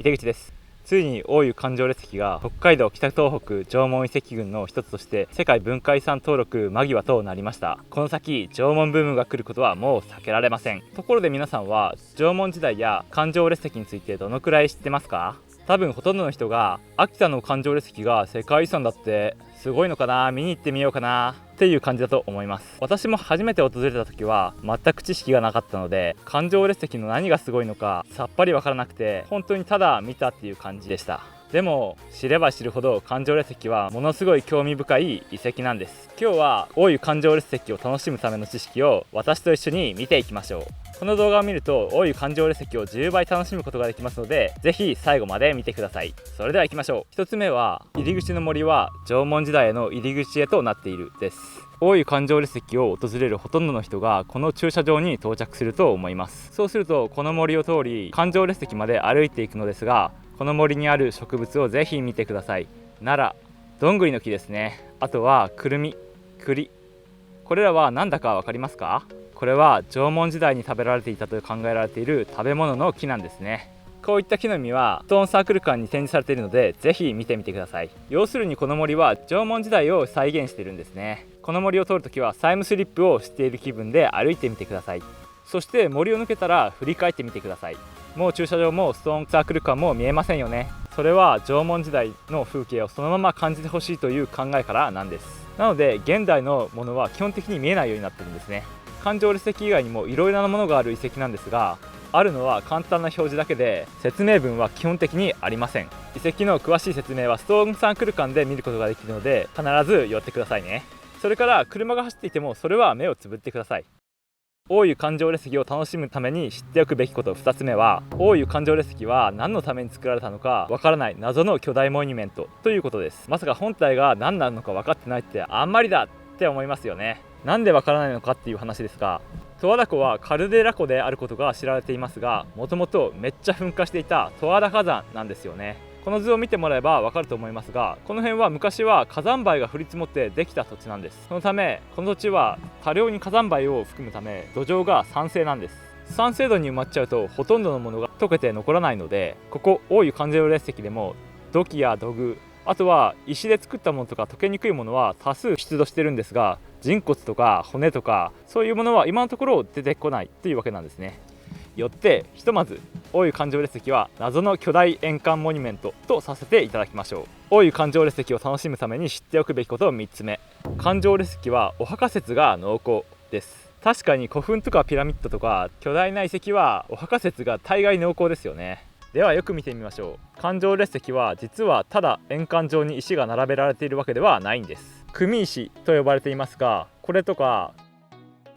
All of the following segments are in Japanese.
井手口です。ついに大湯環状列石が北海道北東北縄文遺跡群の一つとして世界文化遺産登録間際となりました。この先縄文ブームが来ることはもう避けられません。ところで皆さんは縄文時代や環状列石についてどのくらい知ってますか？多分ほとんどの人が秋田の環状列石が世界遺産だってすごいのかな、見に行ってみようかなっていう感じだと思います。私も初めて訪れた時は全く知識がなかったので、環状列石の何がすごいのかさっぱりわからなくて、本当にただ見たっていう感じでした。でも知れば知るほど環状列石はものすごい興味深い遺跡なんです。今日は大湯環状列石を楽しむための知識を私と一緒に見ていきましょう。この動画を見ると大湯環状列石を10倍楽しむことができますので、ぜひ最後まで見てください。それでは行きましょう。1つ目は、入り口の森は縄文時代への入り口へとなっているです。大湯環状列石を訪れるほとんどの人がこの駐車場に到着すると思います。そうするとこの森を通り環状列石まで歩いていくのですが、この森にある植物をぜひ見てください。奈良、どんぐりの木ですね。あとはくるみ、栗、これらは何だか分かりますか？これは縄文時代に食べられていたと考えられている食べ物の木なんですね。こういった木の実はストーンサークル館に展示されているので、ぜひ見てみてください。要するにこの森は縄文時代を再現しているんですね。この森を通るときはタイムスリップをしている気分で歩いてみてください。そして森を抜けたら振り返ってみてください。もう駐車場もストーンサークル館も見えませんよね。それは縄文時代の風景をそのまま感じてほしいという考えからなんです。なので現代のものは基本的に見えないようになってるんですね。環状列石以外にもいろいろなものがある遺跡なんですが、あるのは簡単な表示だけで説明文は基本的にありません。遺跡の詳しい説明はストーンサークル館で見ることができるので、必ず寄ってくださいね。それから車が走っていてもそれは目をつぶってください。大湯環状列石を楽しむために知っておくべきこと2つ目は、大湯環状列石は何のために作られたのかわからない謎の巨大モニュメントということです。まさか本体が何なのか分かってないってあんまりだって思いますよね。なんでわからないのかっていう話ですが、十和田湖はカルデラ湖であることが知られていますが、もともとめっちゃ噴火していた十和田火山なんですよね。この図を見てもらえばわかると思いますが、この辺は昔は火山灰が降り積もってできた土地なんです。そのためこの土地は多量に火山灰を含むため土壌が酸性なんです。酸性度に埋まっちゃうとほとんどのものが溶けて残らないので、ここ大湯環状列石でも土器や土偶、あとは石で作ったものとか溶けにくいものは多数出土してるんですが、人骨とか骨とかそういうものは今のところ出てこないというわけなんですね。よってひとまず大湯環状列石は謎の巨大円環モニュメントとさせていただきましょう。大湯環状列石を楽しむために知っておくべきこと3つ目、環状列石はお墓説が濃厚です。確かに古墳とかピラミッドとか巨大な遺跡はお墓説が大概濃厚ですよね。ではよく見てみましょう。環状列石は実はただ円環状に石が並べられているわけではないんです。組石と呼ばれていますが、これとか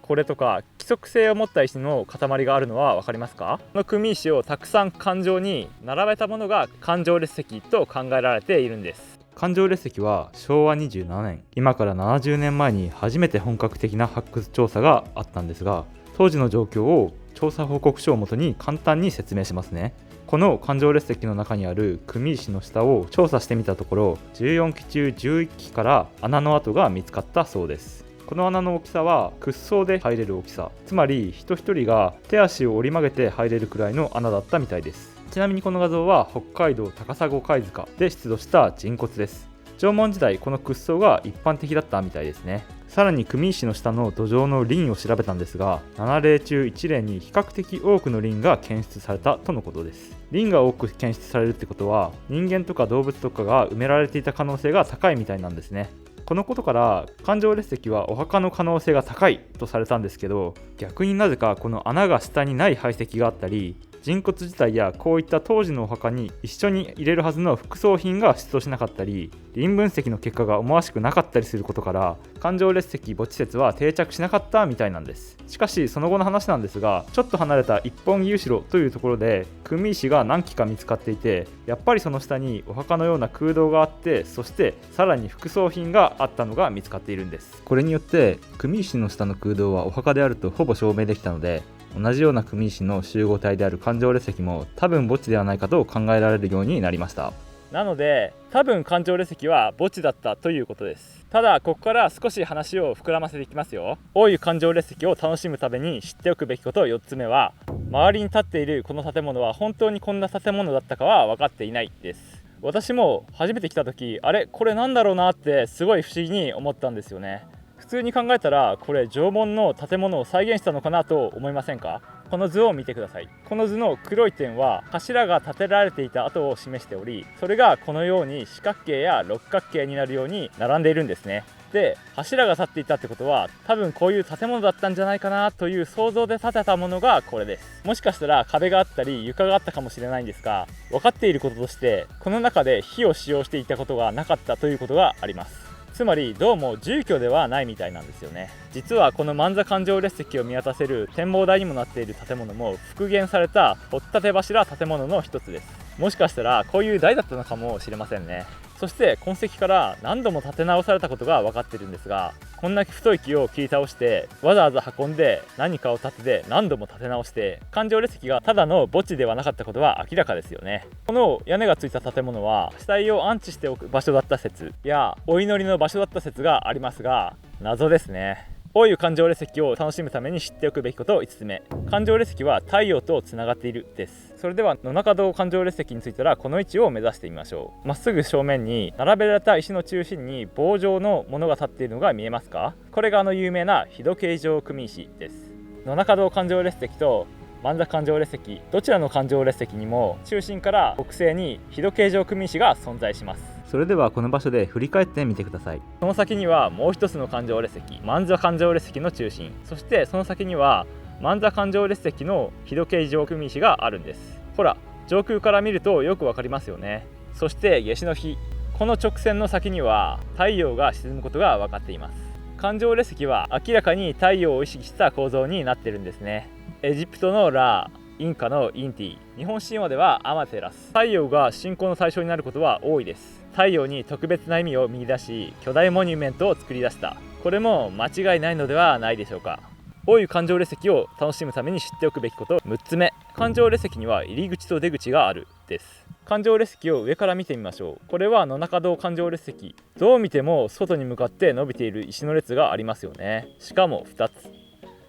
これとか規則性を持った石の塊があるのは分かりますか？この組石をたくさん環状に並べたものが環状列石と考えられているんです。環状列石は昭和27年、今から70年前に初めて本格的な発掘調査があったんですが、当時の状況を調査報告書をもとに簡単に説明しますね。この環状列石の中にある組石の下を調査してみたところ、14基中11基から穴の跡が見つかったそうです。この穴の大きさは屈葬で入れる大きさ、つまり人一人が手足を折り曲げて入れるくらいの穴だったみたいです。ちなみにこの画像は北海道高砂貝塚で出土した人骨です。縄文時代この屈葬が一般的だったみたいですね。さらに組石の下の土壌のリンを調べたんですが、7例中1例に比較的多くのリンが検出されたとのことです。リンが多く検出されるってことは人間とか動物とかが埋められていた可能性が高いみたいなんですね。このことから環状列石はお墓の可能性が高いとされたんですけど、逆になぜかこの穴が下にない排石があったり、人骨自体やこういった当時のお墓に一緒に入れるはずの副葬品が出土しなかったり、リン分析の結果が思わしくなかったりすることから、環状列石墓地説は定着しなかったみたいなんです。しかしその後の話なんですが、ちょっと離れた一本木後ろというところで組石が何基か見つかっていて、やっぱりその下にお墓のような空洞があって、そしてさらに副葬品があったのが見つかっているんです。これによって組石の下の空洞はお墓であるとほぼ証明できたので、同じような組石の集合体である環状列石も多分墓地ではないかと考えられるようになりました。なので多分環状列石は墓地だったということです。ただここから少し話を膨らませていきますよ。大湯環状列石を楽しむために知っておくべきこと4つ目は、周りに建っているこの建物は本当にこんな建物だったかは分かっていないです。私も初めて来た時、あれこれなんだろうなってすごい不思議に思ったんですよね。普通に考えたらこれ縄文の建物を再現したのかなと思いませんか？この図を見てください。この図の黒い点は柱が建てられていた跡を示しており、それがこのように四角形や六角形になるように並んでいるんですね。で、柱が立っていたってことは多分こういう建物だったんじゃないかなという想像で建てたものがこれです。もしかしたら壁があったり床があったかもしれないんですが、分かっていることとしてこの中で火を使用していたことがなかったということがあります。つまりどうも住居ではないみたいなんですよね。実はこの万座環状列石を見渡せる展望台にもなっている建物も復元された掘っ立て柱建物の一つです。もしかしたらこういう台だったのかもしれませんね。そして痕跡から何度も建て直されたことが分かっているんですが、こんな太い木を切り倒してわざわざ運んで何かを建てて何度も建て直して環状列石がただの墓地ではなかったことは明らかですよね。この屋根がついた建物は死体を安置しておく場所だった説やお祈りの場所だった説がありますが、謎ですね。大湯環状列石を楽しむために知っておくべきこと5つ目、環状列石は太陽とつながっているです。それでは野中堂環状列石についたらこの位置を目指してみましょう。まっすぐ正面に並べられた石の中心に棒状のものが立っているのが見えますか？これが有名な日時計状組石です。野中堂環状列石と万座環状列石、どちらの環状列石にも中心から北西に日時計状組石が存在します。それではこの場所で振り返ってみてください。その先にはもう一つの環状列石、万座環状列石の中心、そしてその先には万座環状列石の日時計状組石があるんです。ほら、上空から見るとよくわかりますよね。そして夏至の日、この直線の先には太陽が沈むことが分かっています。環状列石は明らかに太陽を意識した構造になってるんですね。エジプトのラー、インカのインティ、日本神話ではアマテラス、太陽が信仰の対象になることは多いです。太陽に特別な意味を見出し巨大モニュメントを作り出した、これも間違いないのではないでしょうか。大湯環状列石を楽しむために知っておくべきこと6つ目、環状列石には入り口と出口があるです。環状列石を上から見てみましょう。これは野中堂環状列石、どう見ても外に向かって伸びている石の列がありますよね。しかも2つ。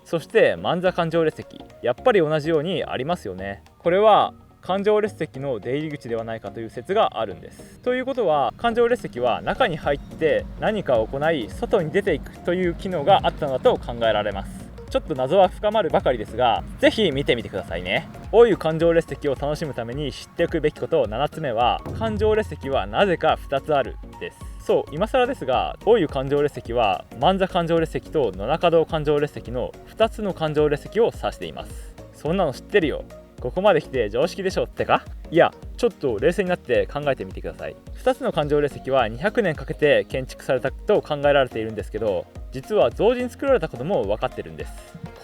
そして万座環状列石、やっぱり同じようにありますよね。これは環状列石の出入り口ではないかという説があるんです。ということは環状列石は中に入って何かを行い外に出ていくという機能があったのだと考えられます。ちょっと謎は深まるばかりですが、ぜひ見てみてくださいね。大湯環状列石を楽しむために知っておくべきこと7つ目は、環状列石はなぜか2つあるです。そう、今更ですが、大湯環状列石は万座環状列石と野中堂環状列石の2つの環状列石を指しています。そんなの知ってるよ、ここまで来て常識でしょってか。いや、ちょっと冷静になって考えてみてください。2つの環状列石は200年かけて建築されたと考えられているんですけど、実は同時に作られたことも分かってるんです。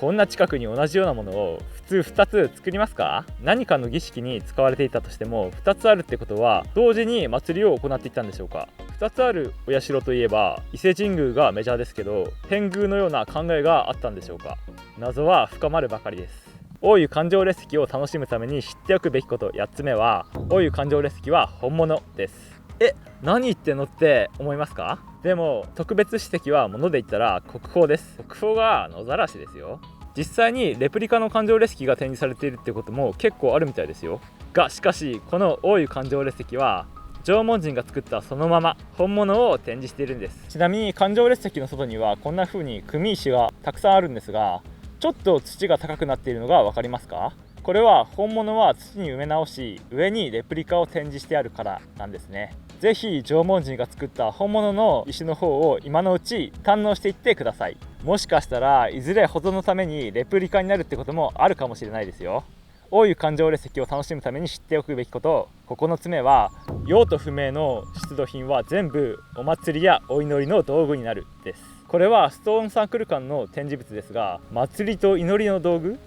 こんな近くに同じようなものを普通2つ作りますか？何かの儀式に使われていたとしても2つあるってことは同時に祭りを行っていたんでしょうか？2つあるお社といえば伊勢神宮がメジャーですけど、天宮のような考えがあったんでしょうか？謎は深まるばかりです。大湯環状列石を楽しむために知っておくべきこと8つ目は、大湯環状列石は本物です。何言ってんのって思いますか？でも特別史跡は物で言ったら国宝です。国宝が野ざらしですよ。実際にレプリカの環状列石が展示されているってことも結構あるみたいですよ。がしかしこの大湯環状列石は縄文人が作ったそのまま本物を展示しているんです。ちなみに環状列石の外にはこんな風に組石がたくさんあるんですが、ちょっと土が高くなっているのが分かりますか？これは本物は土に埋め直し上にレプリカを展示してあるからなんですね。ぜひ縄文人が作った本物の石の方を今のうち堪能していってください。もしかしたらいずれ保存のためにレプリカになるってこともあるかもしれないですよ。大湯環状列石を楽しむために知っておくべきこと9つ目は、用途不明の出土品は全部お祭りやお祈りの道具になるです。これはストーンサークル館の展示物ですが、祭りと祈りの道具、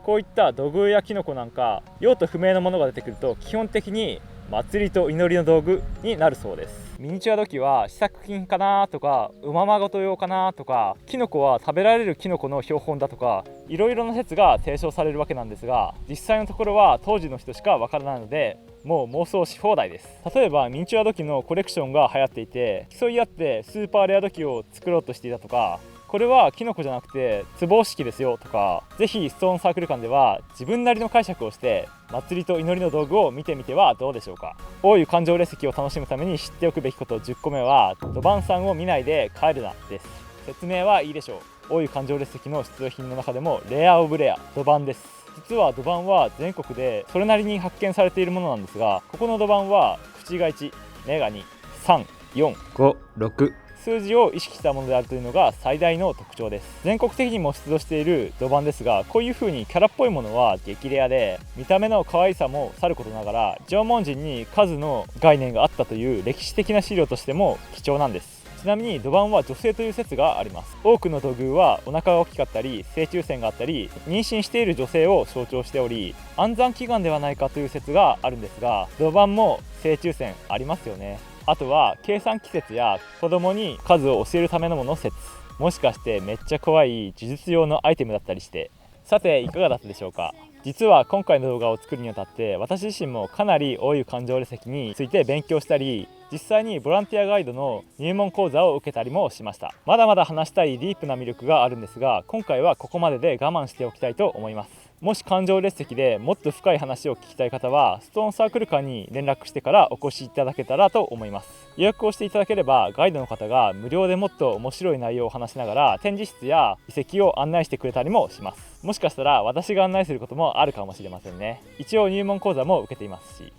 こういった土偶やキノコなんか用途不明のものが出てくると基本的に祭りと祈りの道具になるそうです。ミニチュア土器は試作品かなとか、うままごと用かなとか、キノコは食べられるキノコの標本だとか、いろいろな説が提唱されるわけなんですが、実際のところは当時の人しかわからないので、もう妄想し放題です。例えばミニチュア土器のコレクションが流行っていて、競い合ってスーパーレア土器を作ろうとしていたとか、これはキノコじゃなくてツボ式ですよとか、ぜひストーンサークル間では自分なりの解釈をして祭りと祈りの道具を見てみてはどうでしょうか。大湯環状列石を楽しむために知っておくべきこと10個目は、土板さんを見ないで帰るなです。説明はいいでしょう。大湯環状列石の出土品の中でもレアオブレア、土板です。実は土板は全国でそれなりに発見されているものなんですが、ここの土板は口が1、目が2、3、4、5、6数字を意識したものであるというのが最大の特徴です。全国的にも出土している土板ですが、こういう風にキャラっぽいものは激レアで、見た目の可愛さもさることながら縄文人に数の概念があったという歴史的な資料としても貴重なんです。ちなみに土板は女性という説があります。多くの土偶はお腹が大きかったり正中線があったり妊娠している女性を象徴しており、安産祈願ではないかという説があるんですが、土板も正中線ありますよね。あとは計算機説や子供に数を教えるためのもの説、もしかしてめっちゃ怖い呪術用のアイテムだったりして。さていかがだったでしょうか。実は今回の動画を作るにあたって私自身もかなり大湯環状列石について勉強したり、実際にボランティアガイドの入門講座を受けたりもしました。まだまだ話したいディープな魅力があるんですが、今回はここまでで我慢しておきたいと思います。もし環状列石でもっと深い話を聞きたい方はストーンサークル館に連絡してからお越しいただけたらと思います。予約をしていただければガイドの方が無料でもっと面白い内容を話しながら展示室や遺跡を案内してくれたりもします。もしかしたら私が案内することもあるかもしれませんね。一応入門講座も受けていますし。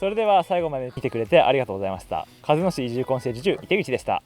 それでは最後まで見てくれてありがとうございました。鹿角市移住コンシェルジュ池口でした。